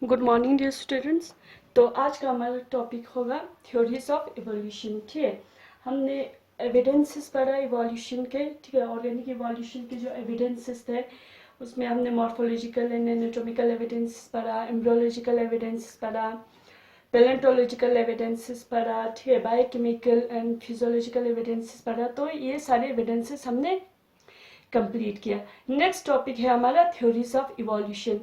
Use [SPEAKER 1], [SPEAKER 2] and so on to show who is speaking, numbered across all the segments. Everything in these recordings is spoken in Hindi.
[SPEAKER 1] Good morning dear students. तो आज का हमारा टॉपिक होगा थ्योरीज ऑफ इवोल्यूशन। ठीक है, हमने एविडेंसेस पढ़ा इवोल्यूशन के। ठीक है, ऑर्गेनिक इवोल्यूशन के जो एविडेंसेस थे उसमें हमने मॉर्फोलॉजिकल एंड एनाटॉमिकल एविडेंसेस पढ़ा, एम्ब्रियोलॉजिकल एविडेंसेस पढ़ा, पैलेंटोलॉजिकल एविडेंसेस पढ़ा, ठीक है, बायोकेमिकल एंड फिजियोलॉजिकल एविडेंसेस पढ़ा। तो ये सारे एविडेंसेस हमने कंप्लीट किया। नेक्स्ट टॉपिक है हमारा थ्योरीज ऑफ इवोल्यूशन।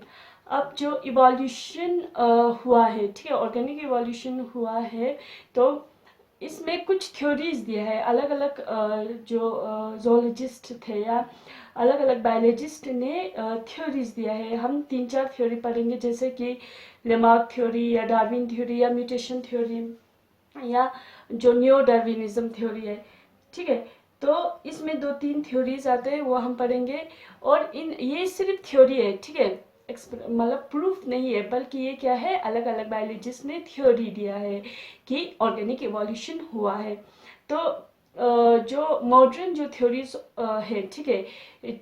[SPEAKER 1] अब जो इवोल्यूशन हुआ है, ठीक है, ऑर्गेनिक इवोल्यूशन हुआ है, तो इसमें कुछ थ्योरीज दिया है। अलग अलग जो जोलॉजिस्ट थे या अलग अलग बायोलॉजिस्ट ने थ्योरीज दिया है। हम 3-4 थ्योरी पढ़ेंगे, जैसे कि लेमार्क थ्योरी या डार्विन थ्योरी या म्यूटेशन थ्योरी या जो न्यो डार्विनिज्म थ्योरी है। ठीक है, तो इसमें 2-3 थ्योरीज आते हैं, वो हम पढ़ेंगे। और इन ये सिर्फ थ्योरी है, ठीक है, मतलब प्रूफ नहीं है, बल्कि ये क्या है, अलग अलग बायोलॉजिस्ट ने थ्योरी दिया है कि ऑर्गेनिक इवोल्यूशन हुआ है। तो जो मॉडर्न जो थ्योरीज है, ठीक है,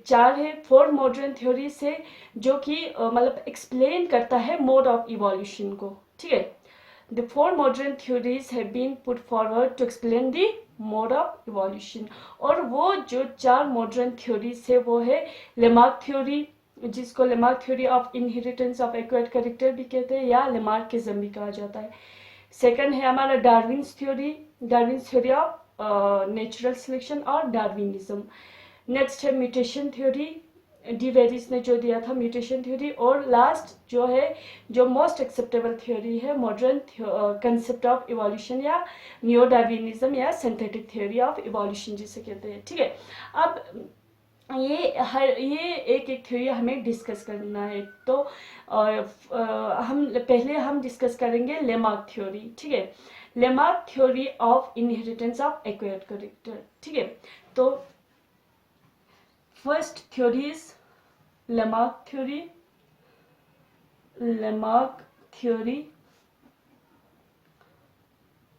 [SPEAKER 1] 4 है, 4 मॉडर्न थ्योरीज है जो कि मतलब एक्सप्लेन करता है मोड ऑफ इवोल्यूशन को। ठीक है, The 4 modern theories have been put forward to explain the mode of evolution। और वो जो 4 मॉडर्न थ्योरीज है वो है लेमार्क थ्योरी, जिसको Lamarck theory of inheritance of acquired character भी कहते हैं या लेमार्किज्म भी कहा जाता है। सेकंड है हमारा Darwin's theory of natural selection और डार्विनिज्म। नेक्स्ट है म्यूटेशन थ्योरी, डी वेरिस ने जो दिया था म्यूटेशन थ्योरी। और लास्ट जो है, जो मोस्ट एक्सेप्टेबल थ्योरी है मॉडर्न कंसेप्ट ऑफ इवोल्यूशन या न्यो डार्विनिज्म या सिंथेटिक थ्योरी ऑफ इवोल्यूशन जिसे कहते हैं। ठीक है, अब ये एक एक थ्योरी हमें डिस्कस करना है। तो हम डिस्कस करेंगे लेमार्क थ्योरी। ठीक है, Lamarck theory of inheritance of acquired character. ठीक है, तो first theory is Lamarck theory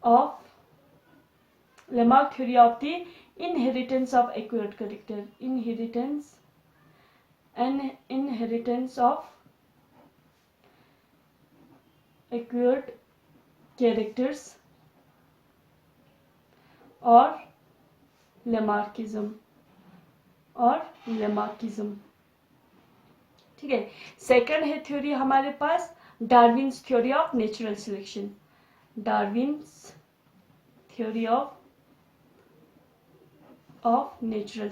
[SPEAKER 1] of the inheritance of acquired character, inheritance of acquired characters और Lamarckism। ठीक है, सेकंड है थ्योरी हमारे पास Darwin's theory of natural selection, Darwin's theory of natural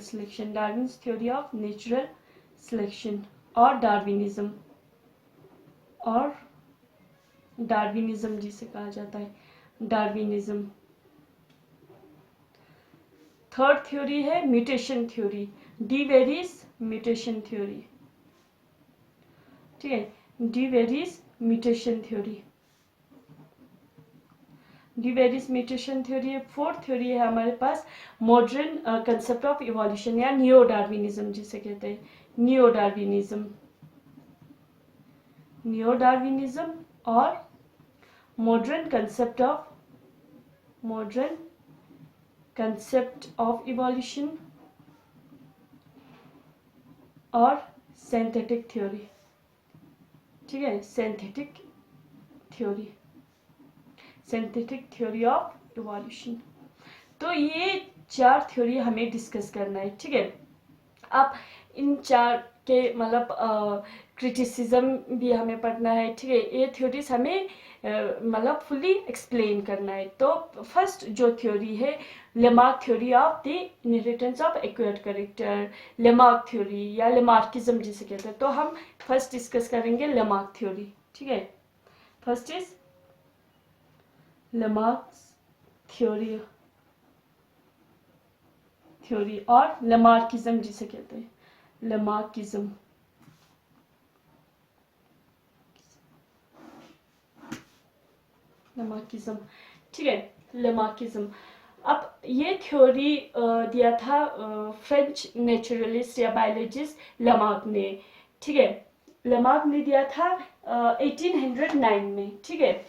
[SPEAKER 1] selection और डार्विनिज्म जिसे कहा जाता है डार्विनिज्म। थर्ड थ्योरी है mutation theory, de Vries mutation theory. ठीक है, डी वेरिस म्यूटेशन थ्योरी है। फोर्थ थ्योरी है हमारे पास मॉडर्न कंसेप्ट ऑफ इवोल्यूशन या नियो डार्विनिज्म जिसे कहते हैं नियो डार्विनिज्म और मॉडर्न कंसेप्ट ऑफ इवोल्यूशन और सिंथेटिक थ्योरी। ठीक है, सिंथेटिक थ्योरी ऑफ इवोल्यूशन। तो ये 4 थ्योरी हमें डिस्कस करना है। ठीक है, अब इन 4 के मतलब क्रिटिसिज्म भी हमें पढ़ना है। ठीक है, ये थ्योरीज हमें मतलब फुल्ली एक्सप्लेन करना है। तो फर्स्ट जो थ्योरी है Lamarck theory of the inheritance of acquired character, Lamarck theory या लेमार्किज्म जिसे कहते हैं। तो हम फर्स्ट डिस्कस करेंगे लेमार्क थ्योरी। ठीक है, फर्स्ट इज लेमार्क थ्योरी और लेमार्किज्म जिसे कहते हैं लेमार्किज्म। ठीक है, लेमार्किज्म। अब ये थ्योरी दिया था फ्रेंच नेचुरलिस्ट या बायोलॉजिस्ट लेमार्क ने। ठीक है, लेमार्क ने दिया था 1809 में। ठीक है,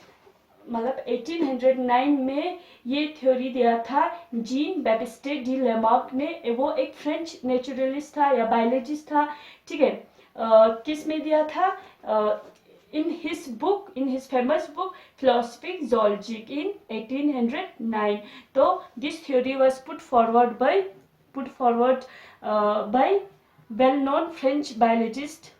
[SPEAKER 1] मतलब 1809 में ये थ्योरी दिया था जीन बैप्टिस्ट डी लेमार्क ने। वो एक फ्रेंच नेचुरलिस्ट था या बायोलॉजिस्ट था। ठीक है, किस में दिया था, in his famous book Philosophic Zoology in 1809. So this theory was put forward by well-known French biologist,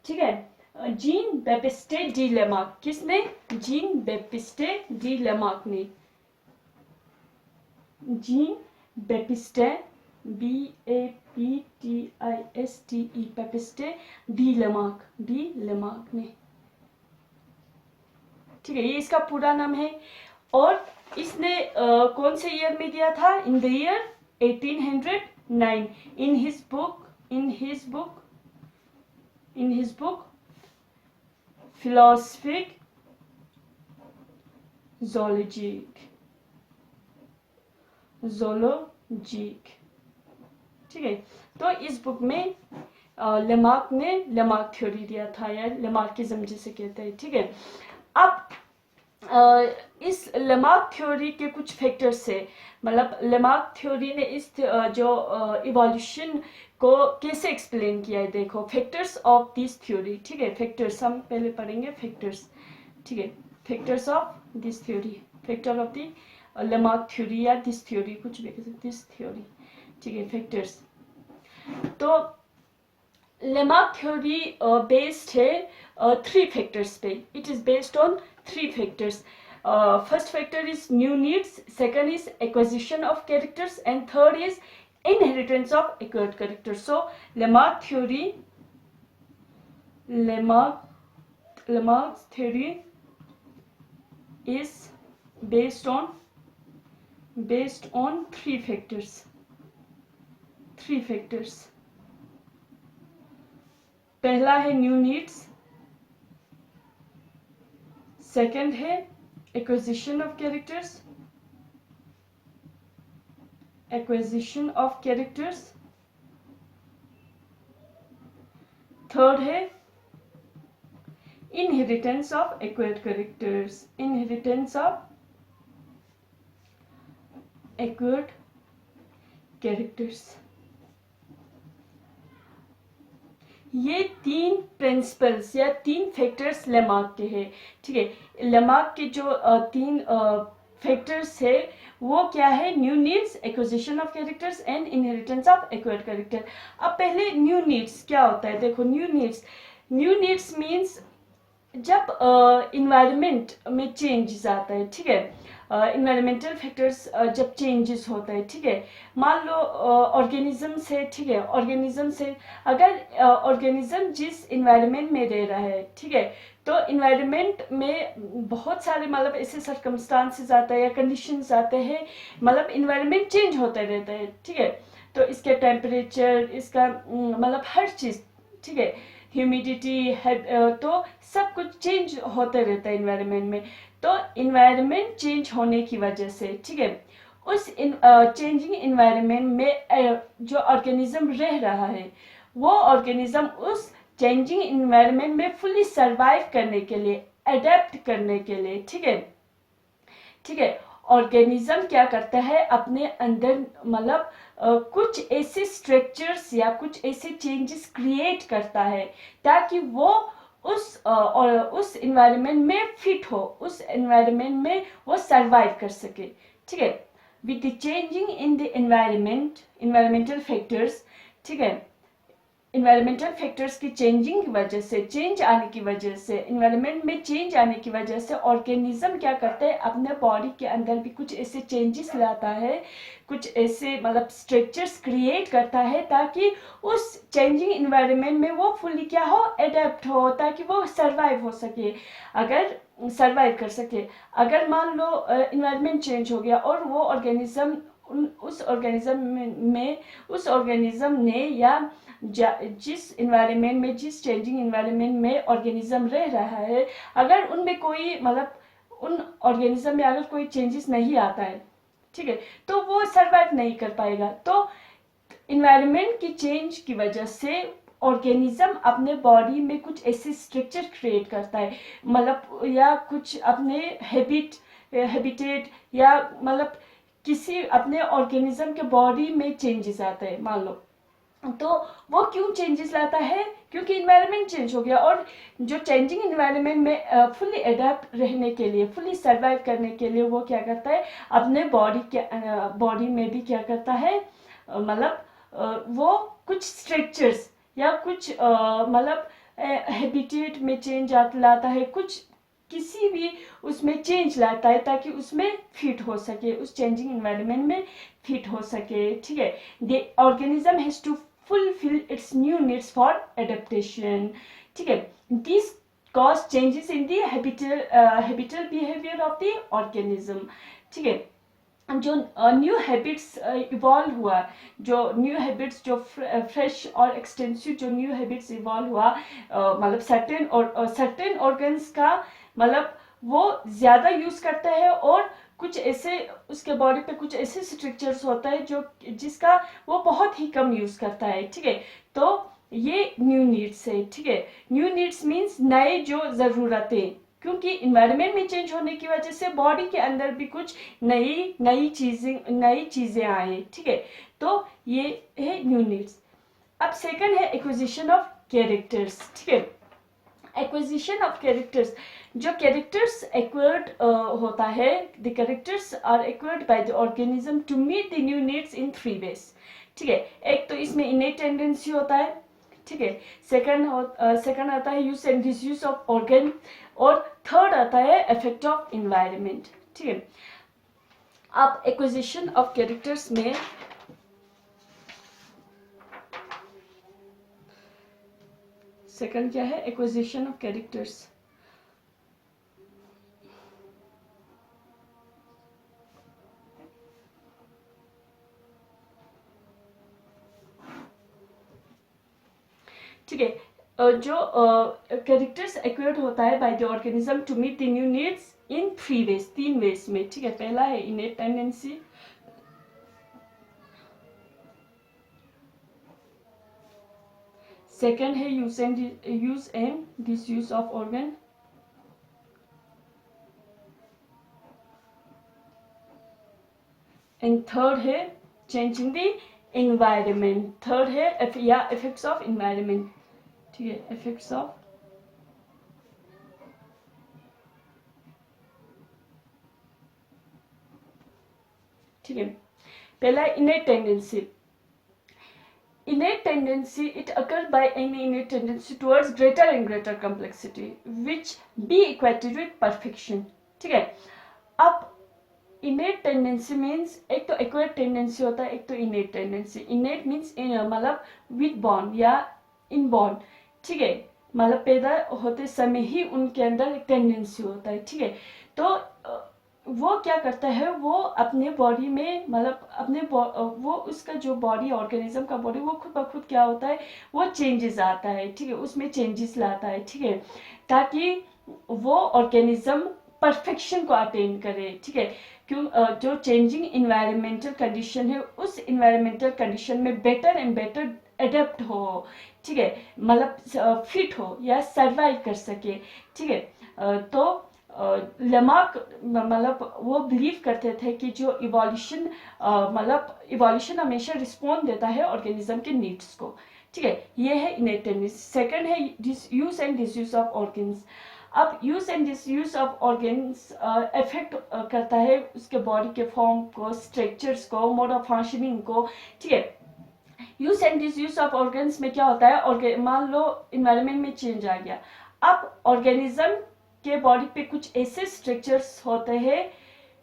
[SPEAKER 1] ठीक है, जीन बेपिस्टे डी लेमार्क. किसने? जीन बेपिस्टे डी लेमार्क ने. जीन बेपिस्टे BAPTISTE बेपिस्टे डी लेमार्क ने. ठीक है, ये इसका पूरा नाम है. और इसने कौन से ईयर में दिया था? In the year 1809. In his book Philosophic Zoology. ठीक है, तो इस बुक में लेमार्क ने लेमार्क थ्योरी दिया था, या लेमार्किज्म जिसे कहते हैं. ठीक है, अब इस लेमार्क थ्योरी के कुछ फैक्टर्स से, मतलब लेमार्क थ्योरी ने इस जो इवोल्यूशन को कैसे एक्सप्लेन किया है. देखो, फैक्टर्स ऑफ दिस थ्योरी. ठीक है, फैक्टर्स हम पहले पढ़ेंगे. फैक्टर्स, ठीक है, factors of this theory, factor of the Lamarck theory या दिस थ्योरी, कुछ भी कह सकते, दिस थ्योरी. ठीक है, फैक्टर्स. तो लेमार्क थ्योरी बेस्ड है 3 फैक्टर्स पे. It is based on 3 factors. First factor is new needs, second is acquisition of characters, and third is inheritance of acquired characters. So Lamarck's theory is based on 3 factors. पहला है न्यू नीड्स, सेकंड है acquisition of characters, थर्ड है inheritance of acquired characters. ये 3 प्रिंसिपल्स या 3 फैक्टर्स लेमार्क के हैं. ठीक है, लेमार्क के जो 3 फैक्टर्स है वो क्या है? New needs, acquisition of characters and inheritance of acquired character. अब पहले न्यू नीड्स क्या होता है. देखो, न्यू नीड्स मीन्स जब इन्वायरमेंट में चेंजेस आता है. ठीक है, इन्वायरमेंटल फैक्टर्स जब चेंजेस होता है. ठीक है, मान लो ऑर्गेनिज्म से, ठीक है, ऑर्गेनिज्म से अगर ऑर्गेनिज्म जिस इन्वायरमेंट में रह रहा है, ठीक है, तो इन्वायरमेंट में बहुत सारे मतलब ऐसे सर्कमस्टांसेस आता है या कंडीशंस आते हैं, मतलब इन्वायरमेंट चेंज होता रहता है. ठीक है, तो इसके टेम्परेचर, इसका मतलब हर चीज़, ठीक है, ह्यूमिडिटी, तो सब कुछ चेंज होते रहता है इन्वायरमेंट में. तो इन्वायरमेंट चेंज होने की वजह से, ठीक है, उस चेंजिंग इन्वायरमेंट में जो ऑर्गेनिज्म रह रहा है, वो ऑर्गेनिज्म उस चेंजिंग इन्वायरमेंट में फुल्ली सरवाइव करने के लिए, अडेप्ट करने के लिए, ठीक है, ऑर्गेनिज्म क्या करता है? अपने अंदर मतलब कुछ ऐसे स्ट्रक्चर्स या कुछ ऐसे चेंजेस क्रिएट करता है ताकि वो उस इन्वायरमेंट में फिट हो, उस इन्वायरमेंट में वो सरवाइव कर सके. ठीक है, with the changing in the environmental factors, ठीक है, इन्वायरमेंटल फैक्टर्स की चेंजिंग की वजह से, चेंज आने की वजह से, इन्वायरमेंट में चेंज आने की वजह से ऑर्गेनिज्म क्या करता है? अपने बॉडी के अंदर भी कुछ ऐसे चेंजेस लाता है, कुछ ऐसे मतलब स्ट्रक्चर्स क्रिएट करता है ताकि उस चेंजिंग इन्वायरमेंट में वो फुल्ली क्या हो? अडेप्ट हो, ताकि वो सरवाइव हो सके, अगर सरवाइव कर सके. अगर मान लो इन्वायरमेंट चेंज हो गया और वो ऑर्गेनिज्म उस ऑर्गेनिज्म ने या जिस इन्वायरमेंट में, जिस चेंजिंग इन्वायरमेंट में ऑर्गेनिज्म रह रहा है, अगर उनमें कोई मतलब उन ऑर्गेनिज्म में अगर कोई चेंजेस नहीं आता है, ठीक है, तो वो सरवाइव नहीं कर पाएगा. तो इन्वायरमेंट की चेंज की वजह से ऑर्गेनिज्म अपने बॉडी में कुछ ऐसे स्ट्रक्चर क्रिएट करता है, मतलब या कुछ अपने हैबिटेट या मतलब किसी अपने ऑर्गेनिज्म के बॉडी में चेंजेस आते हैं मान लो, तो वो क्यों चेंजेस लाता है, क्योंकि इन्वायरमेंट चेंज हो गया। और जो चेंजिंग इन्वायरमेंट में फुल्ली अडेप्ट रहने के लिए, फुल्ली सर्वाइव करने के लिए वो क्या करता है, अपने बॉडी में भी क्या करता है, मतलब वो कुछ स्ट्रक्चर्स या कुछ मतलब हैबिटेट में चेंज लाता है, कुछ किसी भी उसमें चेंज लाता है ताकि उसमें फिट हो सके, उस चेंजिंग इन्वायरमेंट में फिट हो सके। ठीक है, the organism has to fulfill its new needs for adaptation। ठीक है, these cause changes in the habitual behavior of the organism। ठीक है, जो न्यू हैबिट्स इवॉल्व हुआ, जो न्यू हैबिट्स जो फ्रेश और एक्सटेंसिव जो न्यू हैबिट्स इवॉल्व हुआ, मतलब सर्टेन ऑर्गन्स का मतलब वो ज़्यादा यूज़ करता है, और कुछ ऐसे उसके बॉडी पे कुछ ऐसे स्ट्रक्चर्स होता है जो जिसका वो बहुत ही कम यूज़ करता है। ठीक है, तो ये न्यू नीड्स है। ठीक है, न्यू नीड्स मीन्स नए जो ज़रूरतें, क्योंकि इन्वायरमेंट में चेंज होने की वजह से बॉडी के अंदर भी कुछ नई चीज़ें आए। ठीक है, तो ये है न्यू नीड्स। अब सेकंड है एक्विजिशन ऑफ कैरेक्टर्स। ठीक है, एक्विजिशन ऑफ कैरेक्टर्स, जो कैरेक्टर्स एक्वायर्ड होता है, the characters are acquired by the organism to meet the new needs in 3 ways। ठीक है, एक तो इसमें इनेट टेंडेंसी होता है। ठीक है, सेकंड आता है use and disuse of organ, और थर्ड आता है इफेक्ट ऑफ इन्वायरमेंट। ठीक है, अब एक्विजिशन ऑफ कैरेक्टर्स में सेकंड क्या है, एक्विजिशन ऑफ कैरेक्टर्स। ठीक है, जो कैरेक्टर्स एक्वायर्ड होता है by the organism to meet the new needs in 3 ways, 3 ways में। ठीक है, पहला है इनेट टेंडेंसी, सेकंड है use and disuse of organ, and third है चेंजिंग द एनवायरमेंट। थर्ड है इफेक्ट्स ऑफ इन्वायरमेंट। ठीक है, इफेक्ट्स ऑफ ठीक है, पहला innate tendency. Innate tendency, it occurs by any innate tendency towards greater and greater complexity, which be equated with perfection। ठीक है, अब innate tendency means एक तो acquired tendency होता है, एक तो innate tendency। innate means मतलब with born या inborn। ठीक है, मतलब पैदा होते समय ही उनके अंदर एक टेंडेंसी होता है। ठीक है, तो वो क्या करता है, वो अपने बॉडी में मतलब वो उसका जो बॉडी ऑर्गेनिज्म का बॉडी वो खुद ब खुद क्या होता है, वो चेंजेस आता है। ठीक है, उसमें चेंजेस लाता है। ठीक है, ताकि वो ऑर्गेनिज्म परफेक्शन को अटेन करे। ठीक है, क्यों जो चेंजिंग इन्वायरमेंटल कंडीशन है, उस इन्वायरमेंटल कंडीशन में बेटर एंड बेटर अडेप्ट हो। ठीक है, मतलब फिट हो या सर्वाइव कर सके। ठीक है, तो लमार्क मतलब वो बिलीव करते थे कि जो इवोल्यूशन मतलब इवोल्यूशन हमेशा रिस्पॉन्ड देता है ऑर्गेनिज्म के नीड्स को। ठीक है, ये है इनेट टेंडेंसी। सेकंड है use and disuse of organs. अब use and disuse of organs effect करता है उसके बॉडी के फॉर्म को, स्ट्रक्चर्स को, मोड ऑफ फंक्शनिंग को। ठीक है, use and disuse of organs में क्या होता है, मान लो इन्वायरमेंट में चेंज आ गया, अब ऑर्गेनिज्म के बॉडी पे कुछ ऐसे स्ट्रक्चर्स होते हैं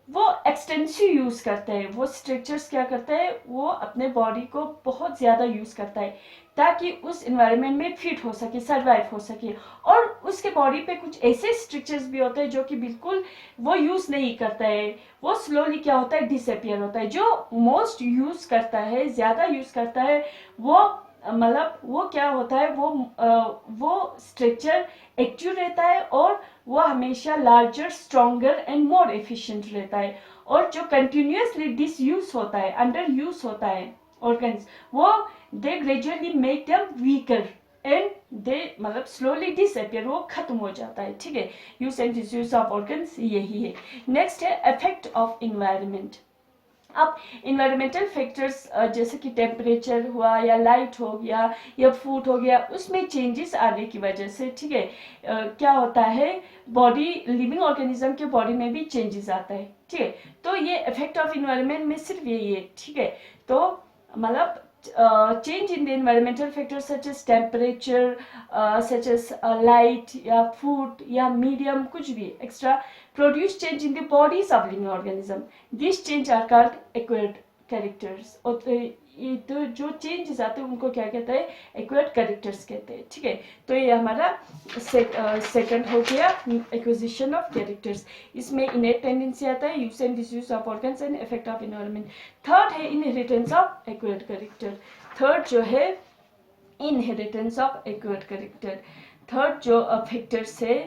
[SPEAKER 1] वो एक्सटेंसिव यूज करते हैं। वो स्ट्रक्चर्स क्या करते हैं, वो अपने बॉडी को बहुत ज्यादा यूज करता है ताकि उस एनवायरनमेंट में फिट हो सके, सर्वाइव हो सके। और उसके बॉडी पे कुछ ऐसे स्ट्रक्चर्स भी होते हैं जो कि बिल्कुल वो यूज नहीं करता है, वो स्लोली क्या होता है, डिसअपियर होता है। जो मोस्ट यूज करता है, ज्यादा यूज करता है, वो मतलब वो क्या होता है, वो स्ट्रक्चर एक्टिव रहता है और वो हमेशा larger, stronger and more efficient रहता है। और जो कंटिन्यूसली डिसयूज होता है, अंडर यूज होता है ऑर्गन्स, वो they gradually make them weaker and they मतलब स्लोली डिसअपियर, वो खत्म हो जाता है। ठीक है, use and disuse of organs यही है। नेक्स्ट है इफेक्ट ऑफ इन्वायरमेंट। अब इन्वायरमेंटल फैक्टर्स जैसे कि टेम्परेचर हुआ या लाइट हो गया या फूड हो गया, उसमें चेंजेस आने की वजह से, ठीक है, क्या होता है, बॉडी, लिविंग ऑर्गेनिज्म के बॉडी में भी चेंजेस आता है, ठीक है। तो ये इफेक्ट ऑफ इन्वायरमेंट में सिर्फ यही है, ठीक है। तो मतलब change in the environmental factors such as temperature, such as light या food या medium, कुछ भी extra produce change in the bodies of living organism. These change are called acquired characters. और ये तो जो चेंजेस आते हैं उनको क्या कहते हैं, एक्वायर्ड कैरेक्टर्स कहते हैं, ठीक है। तो ये हमारा सेकंड हो गया एक्विजिशन ऑफ कैरेक्टर्स। इसमें इनेट टेंडेंसी आता है, use and disuse of organs and effect of environment. Third है inheritance of acquired character. Third जो है inheritance of acquired character. Third जो फैक्टर्स है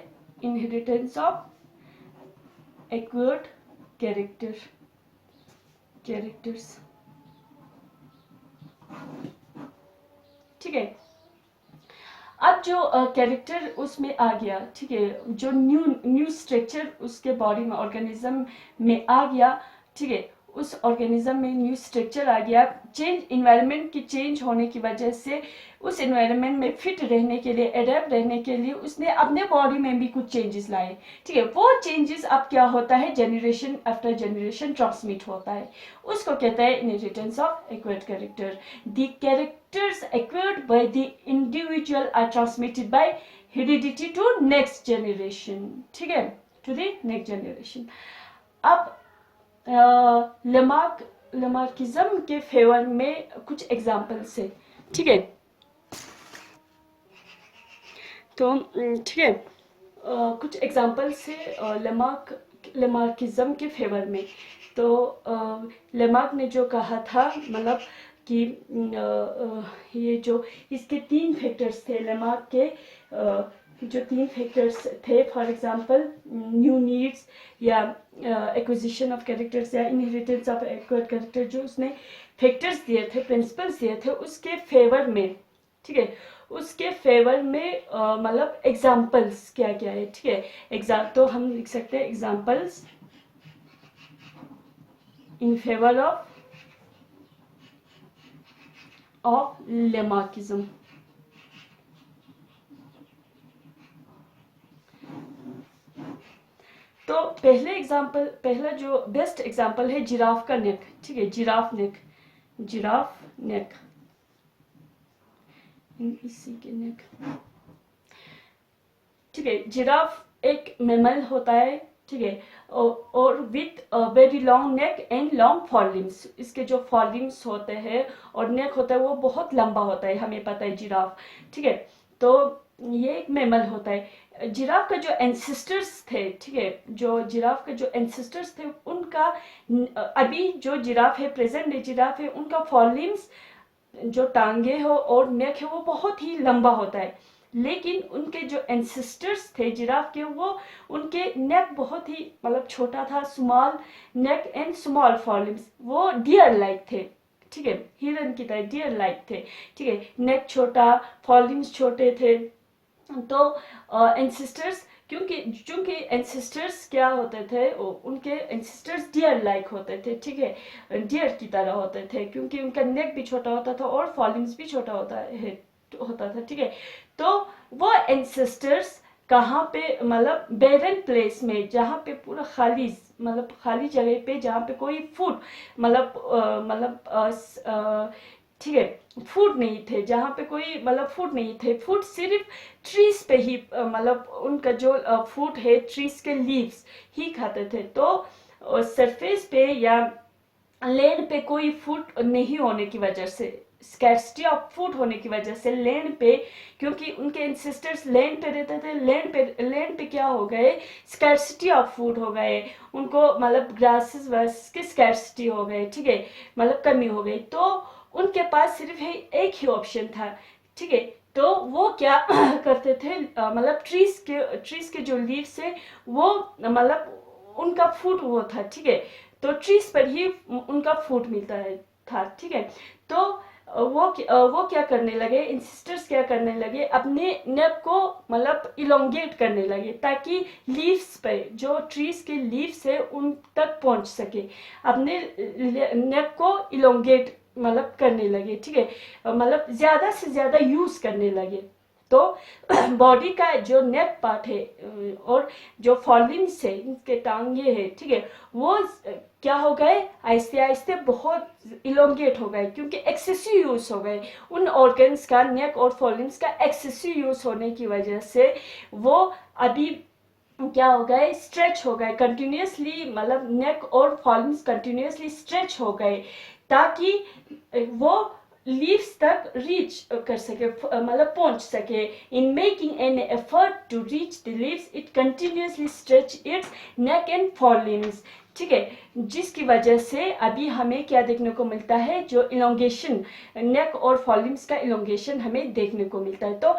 [SPEAKER 1] इनहेरिटेंस ऑफ एक्वायर्ड कैरेक्टर्स, ठीक है। अब जो कैरेक्टर उसमें आ गया, ठीक है, जो न्यू स्ट्रक्चर उसके बॉडी में ऑर्गेनिज्म में आ गया, ठीक है, उस ऑर्गेनिज्म में न्यू स्ट्रक्चर आ गया, चेंज इन्वायरमेंट की चेंज होने की वजह से उस इन्वायरमेंट में फिट रहने के लिए, अडेप्ट रहने के लिए उसने अपने बॉडी में भी कुछ चेंजेस लाए, ठीक है। वो चेंजेस अब क्या होता है, जनरेशन आफ्टर जनरेशन ट्रांसमिट होता है, उसको कहता है inheritance of acquired character. The characters acquired by the individual are transmitted by heredity to next generation, ठीक है, टू द नेक्स्ट जनरेशन। अब लेमार्किज्म के फेवर में कुछ एग्जाम्पल्स है, ठीक है। तो ठीक है, कुछ एग्जाम्पल्स है लेमार्किज्म के फेवर में। तो लेमार्क ने जो कहा था, मतलब कि ये जो इसके 3 फैक्टर्स थे, लेमार्क के जो 3 फैक्टर्स थे, फॉर एग्जांपल न्यू नीड्स या एक्विजिशन ऑफ कैरेक्टर्स या इनहेरिटेंस ऑफ एक्वायर्ड कैरेक्टर, जो उसने फैक्टर्स दिए थे, प्रिंसिपल्स दिए थे, उसके फेवर में, ठीक है, उसके फेवर में मतलब एग्जाम्पल्स क्या क्या है, ठीक है। तो हम लिख सकते हैं examples in favour of Lamarckism. तो पहला जो बेस्ट एग्जाम्पल है जिराफ का नेक, ठीक है, जिराफ नेक, इसी के नेक, ठीक है। जिराफ एक मैमल होता है, ठीक है, और with very long neck and long forelimbs. इसके जो फॉरलिम्स होते हैं और नेक होता है वो बहुत लंबा होता है, हमें पता है जिराफ, ठीक है। तो ये एक मैमल होता है। जिराफ का जो एंसेस्टर्स थे, ठीक है, जो जिराफ का जो एंसेस्टर्स थे उनका अभी जो जिराफ है, प्रेजेंट जिराफ है, उनका फॉरलिम्स, जो टांगे हो और नेक है, वो बहुत ही लंबा होता है। लेकिन उनके जो एंसेस्टर्स थे जिराफ के, वो उनके नेक बहुत ही मतलब छोटा था, स्मॉल नेक एंड स्मॉल फॉरलिम्स, वो डियर लाइक थे, ठीक है, हिरन की तरह डियर लाइक थे, ठीक है, नेक छोटा, फॉरलिम्स छोटे थे। तो एंसेस्टर्स, चूंकि एंसेस्टर्स क्या होते थे, उनके एंसेस्टर्स डियर लाइक होते थे, ठीक है, डियर की तरह होते थे, क्योंकि उनका नेक भी छोटा होता था और फॉलिंग्स भी छोटा होता था, ठीक है। तो वो एंसेस्टर्स कहाँ पे, मतलब बेरन प्लेस में, जहाँ पे पूरा खाली, मतलब खाली जगह पे, जहाँ पे कोई फूड ठीक है, फूड नहीं थे, जहाँ पे कोई मतलब फूड नहीं थे, फूड सिर्फ ट्रीज पे ही, मतलब उनका जो फूड है ट्रीज के लीव्स ही खाते थे। तो सरफेस पे या लैंड पे कोई फूड नहीं होने की वजह से, स्कैर्सिटी ऑफ फूड होने की वजह से लैंड पे, क्योंकि उनके एंसेस्टर्स लैंड पे रहते थे, लैंड पे क्या हो गए, स्कैर्सिटी ऑफ फूड हो गए, उनको मतलब ग्रासेस वैस की स्कैर्सिटी हो गए, ठीक है, मतलब कमी हो गई। तो उनके पास सिर्फ एक ही ऑप्शन था, ठीक है। तो वो क्या करते थे, मतलब ट्रीज के जो लीव्स है वो मतलब उनका फूड वो था, ठीक है। तो ट्रीज पर ही उनका फूड मिलता है था, ठीक है। तो वो क्या करने लगे, इंसिस्टर्स क्या करने लगे, अपने नेक को मतलब इलोंगेट करने लगे ताकि लीव्स पे, जो ट्रीज के लीव्स है उन तक पहुंच सके, अपने नेक को इलोंगेट मतलब करने लगे, ठीक है, मतलब ज्यादा से ज्यादा यूज करने लगे। तो बॉडी का जो नेक पार्ट है और जो फॉलिन्स है, इनके टांगे है, ठीक है, वो क्या हो गए, आहिस्ते आहिस्ते बहुत इलोंगेट हो गए, क्योंकि एक्सेसिव यूज हो गए उन ऑर्गन्स का, नेक और फॉलिन्स का एक्सेसिव यूज होने की वजह से वो अभी क्या हो गए, स्ट्रेच हो गए कंटिन्यूसली, मतलब नेक और फॉलिन्स कंटिन्यूसली स्ट्रेच हो गए ताकि वो लीव्स तक रीच कर सके, मतलब पहुंच सके। In making an effort to reach the leaves it continuously stretch its neck and forelimbs, ठीक है, जिसकी वजह से अभी हमें क्या देखने को मिलता है, जो इलोंगेशन, नेक और फॉलिन्स का इलोंगेशन हमें देखने को मिलता है। तो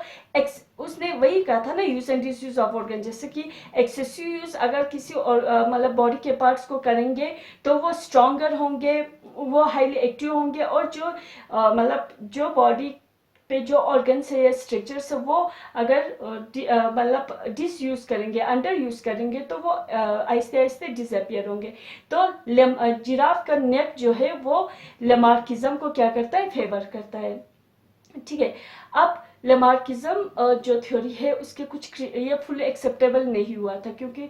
[SPEAKER 1] उसने वही कहा था ना, use and disuse of organ, जैसे कि एक्सेसिव यूज अगर किसी और मतलब बॉडी के पार्ट्स को करेंगे तो वो स्ट्रॉन्गर होंगे, वो हाईली एक्टिव होंगे, और जो मतलब जो बॉडी पे जो ऑर्गन्स है या स्ट्रक्चर्स है वो अगर मतलब डिस यूज करेंगे, अंडर यूज करेंगे तो वो आहिस्ते आहिस्ते डिसअपियर होंगे। तो जिराफ का नेक जो है वो लेमार्किज्म को क्या करता है, फेवर करता है, ठीक है। अब लेमार्किज्म जो थ्योरी है उसके कुछ ये फुल एक्सेप्टेबल नहीं हुआ था, क्योंकि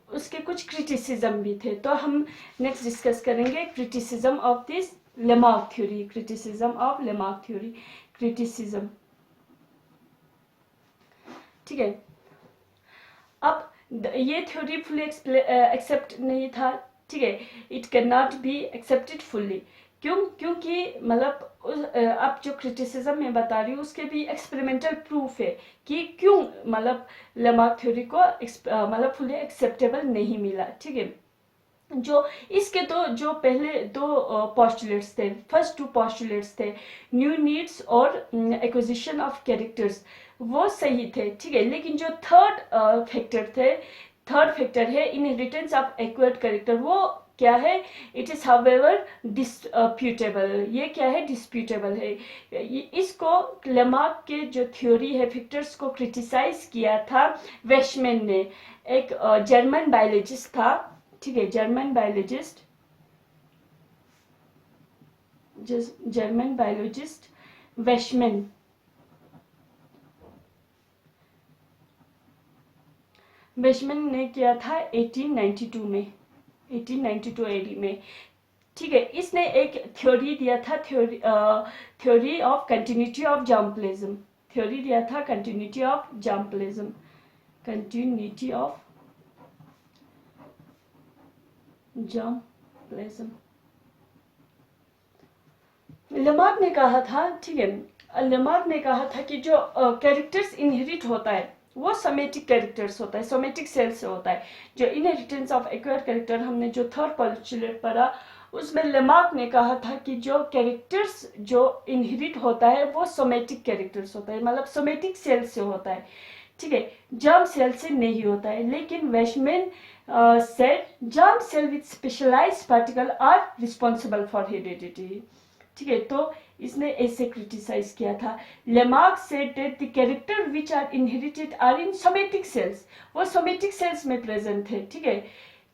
[SPEAKER 1] उसके कुछ क्रिटिसिज्म भी थे। तो हम नेक्स्ट डिस्कस करेंगे criticism of this Lamarck theory, criticism of Lamarck theory, criticism, ठीक है। अब ये थ्योरी फुली एक्सेप्ट नहीं था, ठीक है, it can not be accepted fully, क्योंकि मतलब अब जो क्रिटिसिज्म मैं बता रही हूँ उसके भी एक्सपेरिमेंटल प्रूफ है कि क्यों मतलब लेमार्क थ्योरी को मतलब फुली एक्सेप्टेबल नहीं मिला, ठीक है। जो इसके तो जो पहले दो पोस्टुलेट्स थे, फर्स्ट टू पोस्टुलेट्स थे, न्यू नीड्स और एक्विजिशन ऑफ कैरेक्टर्स, वो सही थे, ठीक है, लेकिन जो थर्ड फैक्टर है इनहेरिटेंस ऑफ एक्वायर्ड कैरेक्टर, वो क्या है, इट इज हाउएवर डिस्प्यूटेबल, ये क्या है, डिस्प्यूटेबल है। इसको लेमार्क के जो थ्योरी है फैक्टर्स को क्रिटिसाइज किया था वेशमैन ने, एक जर्मन बायोलॉजिस्ट था, ठीक है, जर्मन बायोलॉजिस्ट वेशमैन, वेशमैन ने किया था 1892 में, 1892 एडी में, ठीक है। इसने एक थ्योरी दिया था, theory of continuity of germplasm, theory दिया था continuity of germplasm, continuity of germplasm. Lamarck ने कहा था, ठीक है, लेमार्क ने कहा था कि जो कैरेक्टर्स इनहेरिट होता है वो सोमेटिक कैरेक्टर्स होता है, सोमेटिक सेल से होता है। जो इनहेरिटेंस ऑफ एक्वायर्ड कैरेक्टर हमने जो थर्ड पोस्टुलेट पढ़ा उसमें लेमार्क ने कहा था कि जो कैरेक्टर्स जो इनहेरिट होता है वो सोमेटिक कैरेक्टर्स होता है, मतलब सोमेटिक सेल से होता है, ठीक है, जर्म सेल से नहीं होता है। लेकिन Weismann said germ cell with specialised particle are responsible for heredity, ठीक है। तो इसने ऐसे क्रिटिसाइज किया था। Lamarck said that the character which are inherited are in somatic cells, वो सोमेटिक सेल्स में प्रेजेंट है, ठीक है।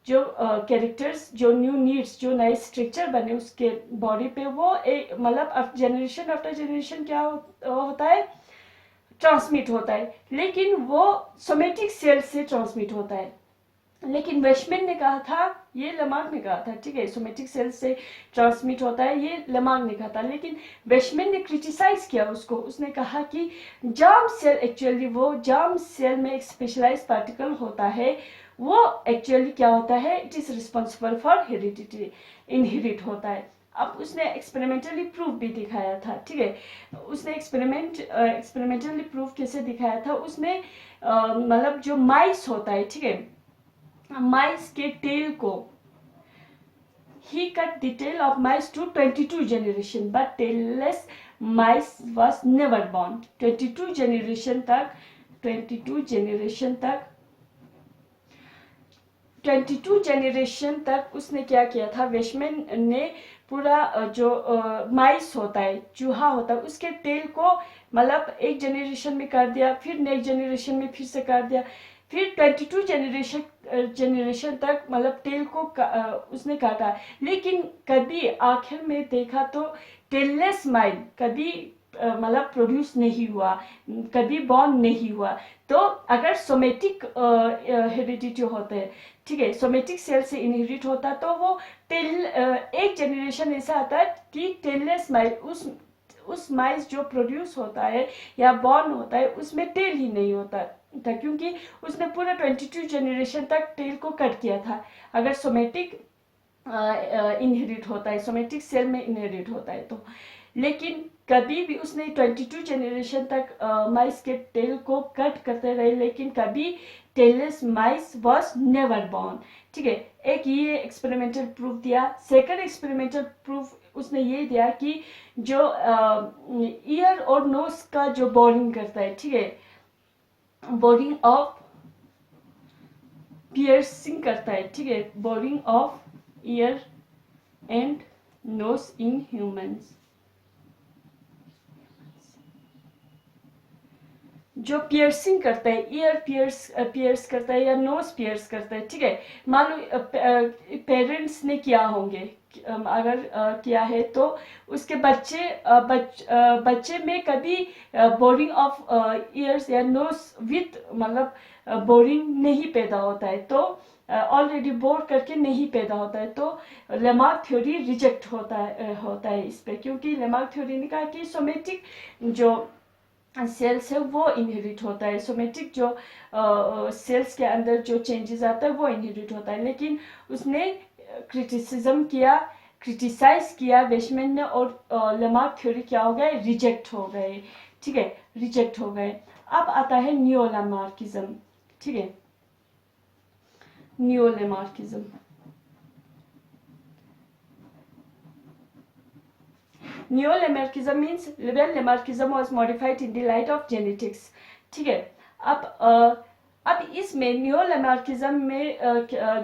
[SPEAKER 1] जो कैरेक्टर्स जो न्यू नीड्स, जो नए स्ट्रक्चर बने उसके बॉडी पे, वो मतलब जनरेशन आफ्टर जनरेशन क्या होता है, ट्रांसमिट होता है, लेकिन वो सोमेटिक सेल से ट्रांसमिट होता है। लेकिन वेशमैन ने कहा था, ये लेमार्क ने कहा था, ठीक है, सोमेटिक सेल से ट्रांसमिट होता है, ये लेमार्क ने कहा था, लेकिन वेशमैन ने क्रिटिसाइज किया उसको। उसने कहा कि जर्म सेल एक्चुअली, वो जर्म सेल में एक स्पेशलाइज्ड पार्टिकल होता है, वो एक्चुअली क्या होता है, it is responsible for heredity, inherit होता है। अब उसने एक्सपेरिमेंटली प्रूफ भी दिखाया था, ठीक है। उसने एक्सपेरिमेंटली प्रूफ कैसे दिखाया था, उसने मतलब जो माइस होता है, ठीक है, माइस के टेल को, he cut the tail of mice to 22 generation but tailless mice was never born। 22 generation तक 22 generation तक उसने क्या किया था, वेशमैन ने पूरा जो माइस होता है, चूहा होता है, उसके टेल को मतलब एक जनरेशन में काट दिया, फिर नेक्स्ट जनरेशन में फिर से काट दिया, फिर 22 जनरेशन तक मतलब टेल को उसने काटा। लेकिन कभी आखिर में देखा तो टेललेस माइल कभी मतलब प्रोड्यूस नहीं हुआ, कभी बॉर्न नहीं हुआ। तो अगर सोमेटिक हेरिडिटी होते हैं, ठीक है, सोमेटिक सेल से इनहेरिट होता, तो वो टेल एक जनरेशन ऐसा आता है कि टेललेस माइल उस माइस जो प्रोड्यूस होता है या बॉर्न होता है उसमें टेल ही नहीं होता था, क्योंकि उसने पूरा 22 जनरेशन तक टेल को कट किया था। अगर सोमेटिक इनहेरिट होता है, सोमेटिक सेल में इनहेरिट होता है तो। लेकिन कभी भी उसने 22 जनरेशन तक माइस के टेल को कट करते रहे, लेकिन कभी tailless mice was never born. ठीक है, एक ये एक्सपेरिमेंटल प्रूफ दिया। सेकंड एक्सपेरिमेंटल प्रूफ उसने ये दिया कि जो ईयर और नोज का जो बोरिंग करता है, ठीक है, बोरिंग ऑफ पियर्सिंग करता है, ठीक है, boring of ear and nose in humans, जो पियर्सिंग करता है, ईयर पियर्स करता है या नोज पियर्स करता है, ठीक है। मान लो पेरेंट्स ने किया होंगे, अगर किया है तो उसके बच्चे में कभी बोरिंग ऑफ ईयर्स या नोज विथ मतलब बोरिंग नहीं पैदा होता है, तो ऑलरेडी बोर करके नहीं पैदा होता है, तो लेमार्क थ्योरी रिजेक्ट होता है इस पे, क्योंकि लेमार्क थ्योरी ने कहा कि सोमेटिक जो सेल्स है वो इनहेरिट होता है, सोमेटिक जो सेल्स के अंदर जो चेंजेस आता है वो इनहेरिट होता है। लेकिन उसने क्रिटिसाइज किया वेशमैन ने, और लेमार्क थ्योरी क्या हो गए, रिजेक्ट हो गए, ठीक है, रिजेक्ट हो गए। अब आता है नियो लेमार्किज्म, ठीक है, neo Lamarckism. Neo-Lamarckism means when Lamarckism was modified in the light of genetics, ठीक है। अब इसमें नियो लेमार्किज्म में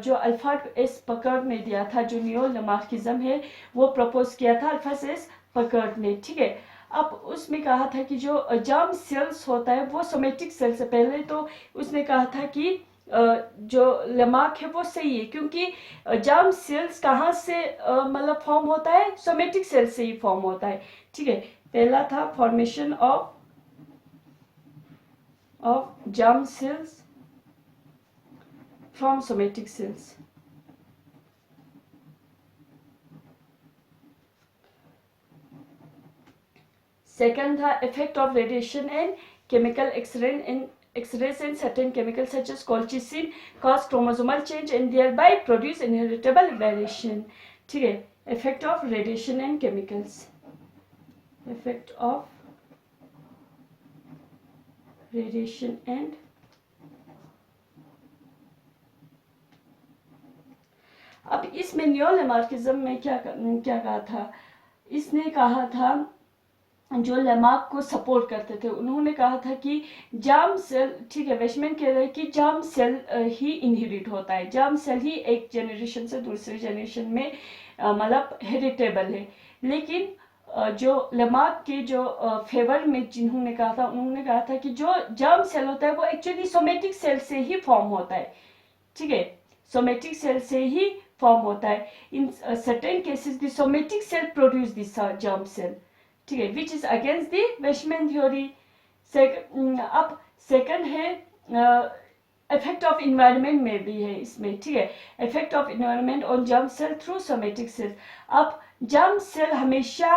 [SPEAKER 1] जो अल्फा एस पकड़ ने दिया था, जो नियो लेमार्किज्म है वो प्रपोज किया था अल्फा एस पकड़ ने, ठीक है। अब उसमें कहा था कि जो जर्म सेल्स होता है वो सोमेटिक सेल से, पहले तो उसने कहा था कि जो लेमार्क है वो सही है, क्योंकि जर्म सेल्स कहाँ से मतलब फॉर्म होता है, सोमेटिक सेल से ही फॉर्म होता है, ठीक है। पहला था formation of germ cells from somatic cells. Second था effect of radiation and chemical X-rays and certain chemicals such as colchicine cause chromosomal change and thereby produce inheritable variation, ठीक है। effect of radiation and chemicals, effect of radiation and अब इसमें नियो लेमार्किज्म में क्या कहा था, इसने कहा था जो लेमार्क को सपोर्ट करते थे, उन्होंने कहा था कि जर्म सेल, ठीक है, वेशमैन कह रहे हैं कि जर्म सेल ही इनहेरिट होता है, जर्म सेल ही एक जनरेशन से दूसरे जनरेशन में मतलब हेरिटेबल है। लेकिन जो लेमार्क के जो फेवर में जिन्होंने कहा था, उन्होंने कहा था कि जो जर्म सेल होता है वो एक्चुअली सोमेटिक सेल से ही फॉर्म होता है, ठीक है, सोमेटिक सेल से ही फॉर्म होता है। In certain cases the somatic cell produce this germ cell, ठीक है, which is against the Weismann theory. अब सेकंड है इफेक्ट ऑफ इन्वायरमेंट में भी है इसमें, ठीक है, effect of environment on germ cell through somatic cell. अब जर्म सेल हमेशा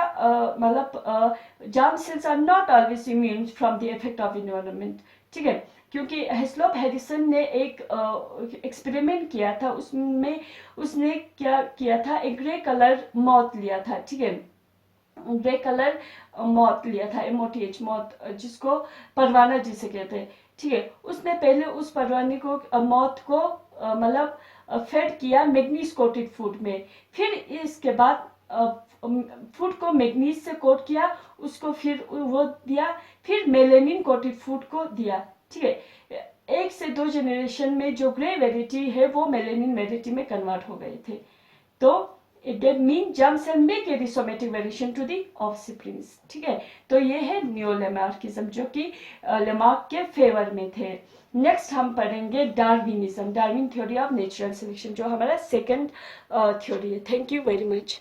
[SPEAKER 1] मतलब germ cells are not always immune from the effect of environment, ठीक है, क्योंकि हेस्लॉप हैरिसन ने एक एक्सपेरिमेंट किया था, उसमें उसने क्या किया था, एक ग्रे कलर मॉथ लिया था, ठीक है, ग्रे कलर मॉथ लिया था, MOTH मॉथ, जिसको परवाना जिसे कहते हैं, ठीक है। उसने पहले उस परवाने को मॉथ को मतलब फेड किया मैग्नीज कोटेड फूड में, फिर इसके बाद फूड को मैग्नीज से कोट किया, उसको फिर वो दिया, फिर मेलेनिन कोटेड फूड को दिया, ठीक है। 1 से 2 जनरेशन में जो ग्रे वेराइटी है वो मेलेनिन वेराइटी में कन्वर्ट हो गए थे। तो it mean germs and make a resomatic variation to the offsprings. ठीक है, तो ये है नियोलेमार्किज्म जो कि लेमार्क के फेवर में थे। नेक्स्ट हम पढ़ेंगे Darwinism, Darwin theory of natural selection, जो हमारा सेकंड थ्योरी है। Thank you very much.